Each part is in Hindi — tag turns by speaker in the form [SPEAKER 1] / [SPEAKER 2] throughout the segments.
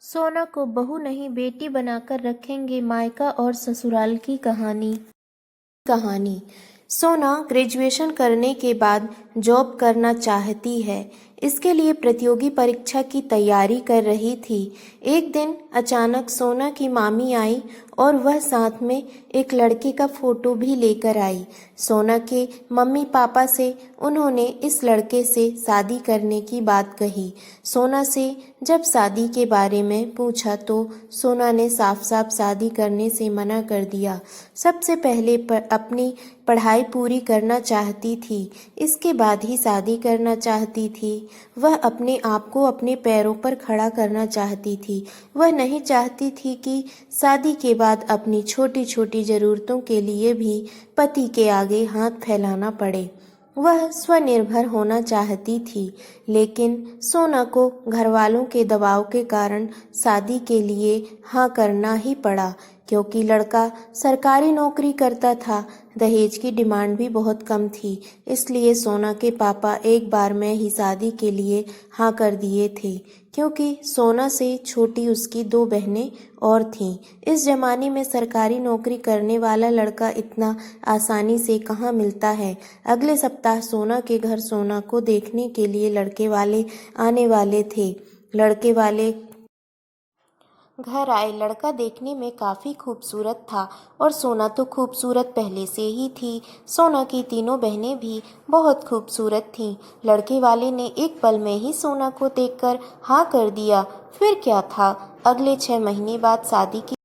[SPEAKER 1] सोना को बहू नहीं बेटी बनाकर रखेंगे मायका और ससुराल की कहानी। सोना ग्रेजुएशन करने के बाद जॉब करना चाहती है। इसके लिए प्रतियोगी परीक्षा की तैयारी कर रही थी। एक दिन अचानक सोना की मामी आई और वह साथ में एक लड़के का फोटो भी लेकर आई। सोना के मम्मी पापा से उन्होंने इस लड़के से शादी करने की बात कही। सोना से जब शादी के बारे में पूछा तो सोना ने साफ साफ शादी करने से मना कर दिया। सबसे पहले अपनी पढ़ाई पूरी करना चाहती थी, इसके बाद ही शादी करना चाहती थी। वह अपने आप को अपने पैरों पर खड़ा करना चाहती थी। वह नहीं चाहती थी कि शादी के बाद अपनी छोटी छोटी ज़रूरतों के लिए भी पति के आगे हाथ फैलाना पड़े। वह स्वनिर्भर होना चाहती थी, लेकिन सोना को घरवालों के दबाव के कारण शादी के लिए हाँ करना ही पड़ा। क्योंकि लड़का सरकारी नौकरी करता था, दहेज की डिमांड भी बहुत कम थी, इसलिए सोना के पापा एक बार में ही शादी के लिए हाँ कर दिए थे। क्योंकि सोना से छोटी उसकी 2 बहनें और थीं। इस जमाने में सरकारी नौकरी करने वाला लड़का इतना आसानी से कहाँ मिलता है। अगले सप्ताह सोना के घर सोना को देखने के लिए लड़के वाले आने वाले थे। लड़के वाले घर आए। लड़का देखने में काफ़ी खूबसूरत था और सोना तो खूबसूरत पहले से ही थी। सोना की तीनों बहनें भी बहुत खूबसूरत थीं। लड़के वाले ने एक पल में ही सोना को देखकर हाँ कर दिया। फिर क्या था, अगले 6 महीने बाद शादी की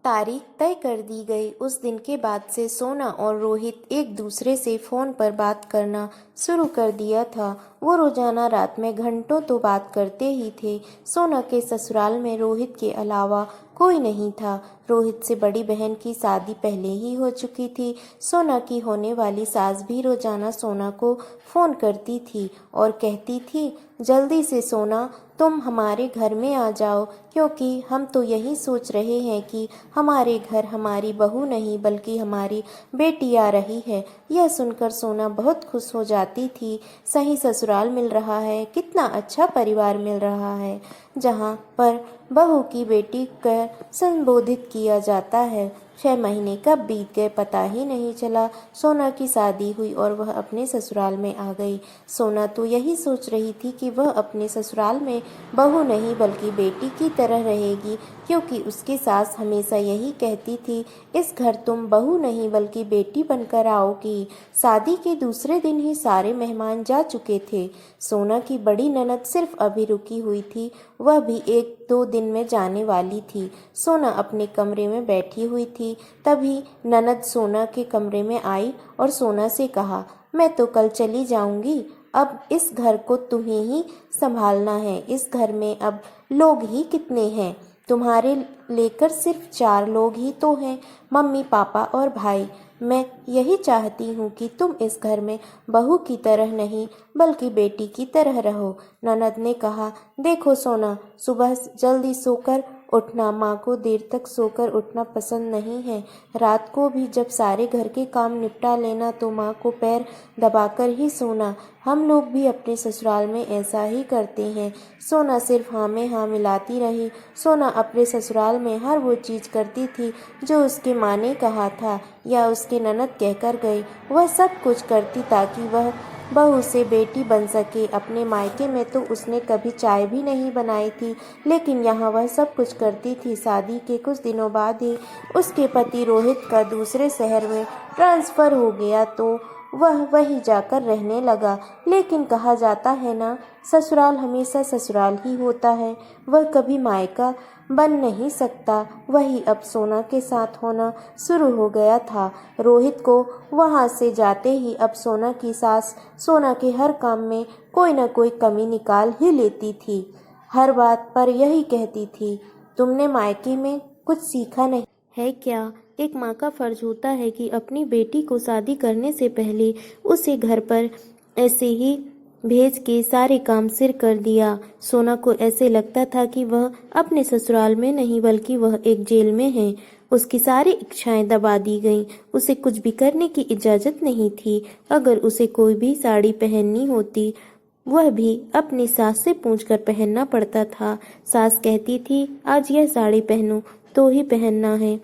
[SPEAKER 1] तारीख तय कर दी गई। उस दिन के बाद से सोना और रोहित एक दूसरे से फ़ोन पर बात करना शुरू कर दिया था। वो रोजाना रात में घंटों तो बात करते ही थे। सोना के ससुराल में रोहित के अलावा कोई नहीं था। रोहित से बड़ी बहन की शादी पहले ही हो चुकी थी। सोना की होने वाली सास भी रोजाना सोना को फ़ोन करती थी और कहती थी, जल्दी से सोना तुम हमारे घर में आ जाओ, क्योंकि हम तो यही सोच रहे हैं कि हमारे घर हमारी बहू नहीं बल्कि हमारी बेटी आ रही है। यह सुनकर सोना बहुत खुश हो जाती थी। सही ससुराल मिल रहा है, कितना अच्छा परिवार मिल रहा है, जहाँ पर बहू की बेटी कर संबोधित किया जाता है। 6 महीने कब बीत गए पता ही नहीं चला। सोना की शादी हुई और वह अपने ससुराल में आ गई। सोना तो यही सोच रही थी कि वह अपने ससुराल में बहू नहीं बल्कि बेटी की तरह रहेगी, क्योंकि उसकी सास हमेशा यही कहती थी, इस घर तुम बहू नहीं बल्कि बेटी बनकर आओगी। शादी के दूसरे दिन ही सारे मेहमान जा चुके थे। सोना की बड़ी ननद सिर्फ अभी रुकी हुई थी, वह भी 1-2 दिन में जाने वाली थी। सोना अपने कमरे में बैठी हुई थी, तभी ननद सोना के कमरे में आई और सोना से कहा, मैं तो कल चली जाऊंगी, अब इस घर को तुम्हें ही संभालना है। इस घर में अब लोग ही कितने हैं, तुम्हारे लेकर सिर्फ 4 लोग ही तो हैं, मम्मी पापा और भाई। मैं यही चाहती हूँ कि तुम इस घर में बहू की तरह नहीं बल्कि बेटी की तरह रहो। ननद ने कहा, देखो सोना, सुबह जल्दी सोकर उठना, माँ को देर तक सोकर उठना पसंद नहीं है। रात को भी जब सारे घर के काम निपटा लेना तो माँ को पैर दबाकर ही सोना। हम लोग भी अपने ससुराल में ऐसा ही करते हैं। सोना सिर्फ हाँ में हाँ मिलाती रही। सोना अपने ससुराल में हर वो चीज़ करती थी जो उसके माँ ने कहा था या उसके ननद कहकर गई। वह सब कुछ करती ताकि वह बहू से बेटी बन सके। अपने मायके में तो उसने कभी चाय भी नहीं बनाई थी, लेकिन यहाँ वह सब कुछ करती थी। शादी के कुछ दिनों बाद ही उसके पति रोहित का दूसरे शहर में ट्रांसफ़र हो गया तो वह वहीं जाकर रहने लगा। लेकिन कहा जाता है ना, ससुराल हमेशा ससुराल ही होता है, वह कभी मायका बन नहीं सकता। वही अब सोना के साथ होना शुरू हो गया था। रोहित को वहां से जाते ही अब सोना की सास सोना के हर काम में कोई न कोई कमी निकाल ही लेती थी। हर बात पर यही कहती थी, तुमने मायके में कुछ सीखा नहीं है क्या? एक माँ का फर्ज होता है कि अपनी बेटी को शादी करने से पहले उसे घर पर ऐसे ही भेज के सारे काम सिर कर दिया। सोना को ऐसे लगता था कि वह अपने ससुराल में नहीं बल्कि वह एक जेल में है। उसकी सारी इच्छाएं दबा दी गईं। उसे कुछ भी करने की इजाज़त नहीं थी। अगर उसे कोई भी साड़ी पहननी होती वह भी अपनी सास से पूछकर पहनना पड़ता था। सास कहती थी आज यह साड़ी पहनो तो ही पहनना है,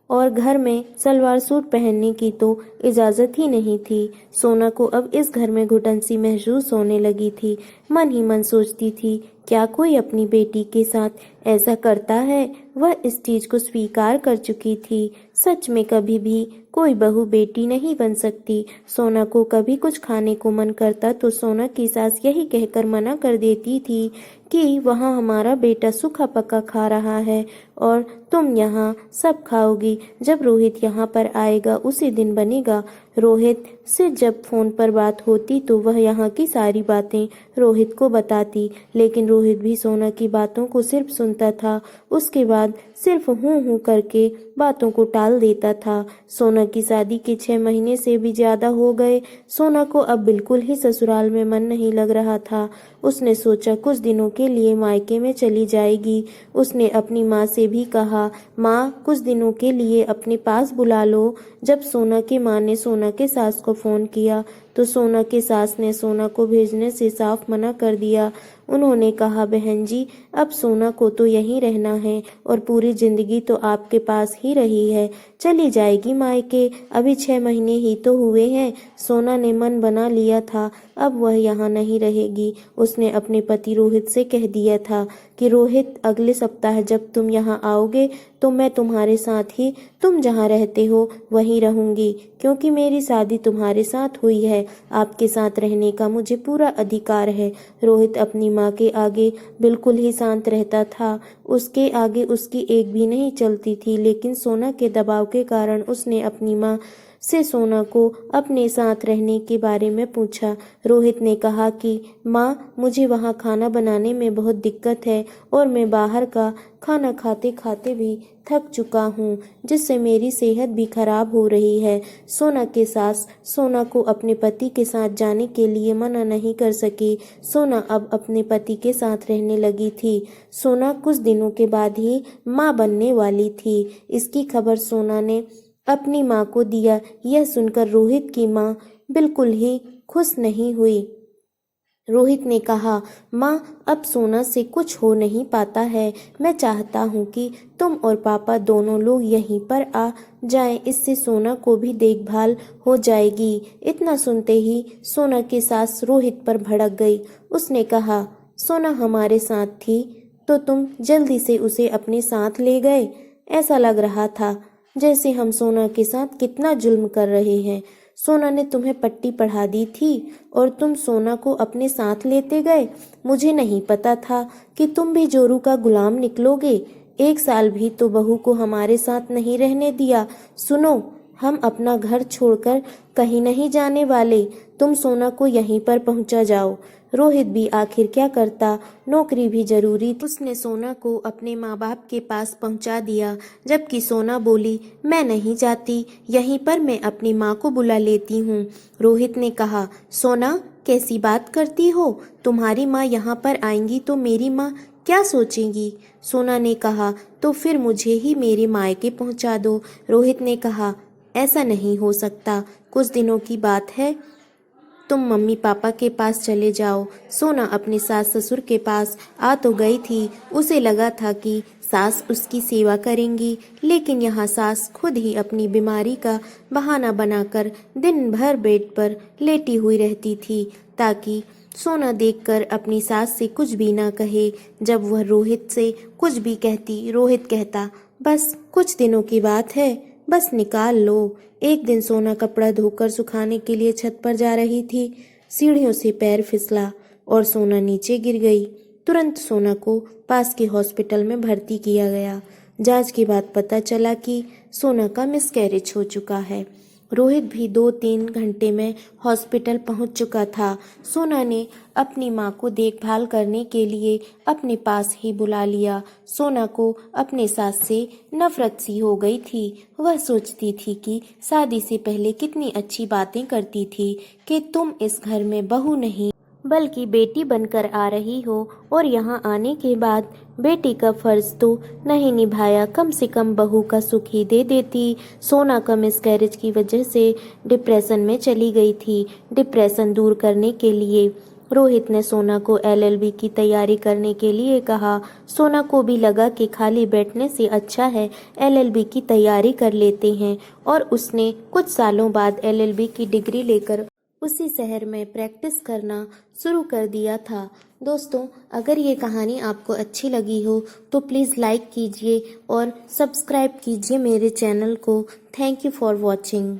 [SPEAKER 1] और घर में सलवार सूट पहनने की तो इजाज़त ही नहीं थी। सोना को अब इस घर में घुटन सी महसूस होने लगी थी। मन ही मन सोचती थी क्या कोई अपनी बेटी के साथ ऐसा करता है। वह इस चीज को स्वीकार कर चुकी थी। सच में कभी भी कोई बहू बेटी नहीं बन सकती। सोना को कभी कुछ खाने को मन करता तो सोना की सास यही कहकर मना कर देती थी कि वहाँ हमारा बेटा सूखा पका खा रहा है और तुम यहाँ सब खाओगी। जब रोहित यहाँ पर आएगा उसी दिन बनेगा। रोहित से जब फोन पर बात होती तो वह यहाँ की सारी बातें रोहित को बताती, लेकिन रोहित भी सोना की बातों को सिर्फ सुनता था। उसके बाद सिर्फ हूँ करके बातों को टाल देता था। सोना की शादी के 6 महीने से भी ज्यादा हो गए। सोना को अब बिल्कुल ही ससुराल में मन नहीं लग रहा था। उसने सोचा कुछ दिनों के लिए मायके में चली जाएगी। उसने अपनी माँ से भी कहा माँ कुछ दिनों के लिए अपने पास बुला लो। जब सोना की माँ ने सोना के सास को फोन किया तो सोना के सास ने सोना को भेजने से साफ मना कर दिया। उन्होंने कहा बहन जी अब सोना को तो यहीं रहना है और पूरी जिंदगी तो आपके पास ही रही है, चली जाएगी मायके। अभी 6 महीने ही तो हुए हैं। सोना ने मन बना लिया था अब वह यहाँ नहीं रहेगी। उसने अपने पति रोहित से कह दिया था कि रोहित अगले सप्ताह जब तुम यहाँ आओगे तो मैं तुम्हारे साथ ही तुम जहाँ रहते हो वहीं रहूंगी, क्योंकि मेरी शादी तुम्हारे साथ हुई है। आपके साथ रहने का मुझे पूरा अधिकार है। रोहित अपनी माँ के आगे बिल्कुल ही शांत रहता था। उसके आगे उसकी एक भी नहीं चलती थी, लेकिन सोना के दबाव के कारण उसने अपनी माँ से सोना को अपने साथ रहने के बारे में पूछा। रोहित ने कहा कि माँ मुझे वहाँ खाना बनाने में बहुत दिक्कत है और मैं बाहर का खाना खाते खाते भी थक चुका हूँ, जिससे मेरी सेहत भी खराब हो रही है। सोना के सास सोना को अपने पति के साथ जाने के लिए मना नहीं कर सकी। सोना अब अपने पति के साथ रहने लगी थी। सोना कुछ दिनों के बाद ही माँ बनने वाली थी। इसकी खबर सोना ने अपनी माँ को दिया। यह सुनकर रोहित की माँ बिल्कुल ही खुश नहीं हुई। रोहित ने कहा माँ अब सोना से कुछ हो नहीं पाता है। मैं चाहता हूँ कि तुम और पापा दोनों लोग यहीं पर आ जाएं, इससे सोना को भी देखभाल हो जाएगी। इतना सुनते ही सोना की सास रोहित पर भड़क गई। उसने कहा सोना हमारे साथ थी तो तुम जल्दी से उसे अपने साथ ले गए। ऐसा लग रहा था जैसे हम सोना के साथ कितना जुल्म कर रहे हैं। सोना ने तुम्हें पट्टी पढ़ा दी थी और तुम सोना को अपने साथ लेते गए। मुझे नहीं पता था कि तुम भी जोरू का गुलाम निकलोगे। 1 साल भी तो बहू को हमारे साथ नहीं रहने दिया। सुनो हम अपना घर छोड़कर कहीं नहीं जाने वाले। तुम सोना को यहीं पर पहुंचा जाओ। रोहित भी आखिर क्या करता, नौकरी भी जरूरी थी। उसने सोना को अपने माँ बाप के पास पहुंचा दिया, जबकि सोना बोली मैं नहीं जाती, यहीं पर मैं अपनी माँ को बुला लेती हूँ। रोहित ने कहा सोना कैसी बात करती हो, तुम्हारी माँ यहाँ पर आएंगी तो मेरी माँ क्या सोचेंगी। सोना ने कहा तो फिर मुझे ही मेरे मायके पहुँचा दो। रोहित ने कहा ऐसा नहीं हो सकता, कुछ दिनों की बात है, तुम मम्मी पापा के पास चले जाओ। सोना अपने सास ससुर के पास आ तो गई थी। उसे लगा था कि सास उसकी सेवा करेंगी, लेकिन यहाँ सास खुद ही अपनी बीमारी का बहाना बनाकर दिन भर बेड पर लेटी हुई रहती थी, ताकि सोना देखकर अपनी सास से कुछ भी ना कहे। जब वह रोहित से कुछ भी कहती, रोहित कहता बस कुछ दिनों की बात है, बस निकाल लो। एक दिन सोना कपड़ा धोकर सुखाने के लिए छत पर जा रही थी। सीढ़ियों से पैर फिसला और सोना नीचे गिर गई। तुरंत सोना को पास के हॉस्पिटल में भर्ती किया गया। जांच के बाद पता चला कि सोना का मिसकैरेज हो चुका है। रोहित भी 2-3 घंटे में हॉस्पिटल पहुंच चुका था। सोना ने अपनी माँ को देखभाल करने के लिए अपने पास ही बुला लिया। सोना को अपने सास से नफरत सी हो गई थी। वह सोचती थी कि शादी से पहले कितनी अच्छी बातें करती थी कि तुम इस घर में बहू नहीं बल्कि बेटी बनकर आ रही हो, और यहाँ आने के बाद बेटी का फर्ज तो नहीं निभाया, कम से कम बहू का सुख ही दे देती। सोना का मिसकैरेज की वजह से डिप्रेशन में चली गई थी। डिप्रेशन दूर करने के लिए रोहित ने सोना को LLB की तैयारी करने के लिए कहा। सोना को भी लगा कि खाली बैठने से अच्छा है LLB की तैयारी कर लेते हैं और उसने कुछ सालों बाद LLB की डिग्री लेकर उसी शहर में प्रैक्टिस करना शुरू कर दिया था। दोस्तों, अगर ये कहानी आपको अच्छी लगी हो तो प्लीज़ लाइक कीजिए और सब्सक्राइब कीजिए मेरे चैनल को। Thank you for watching.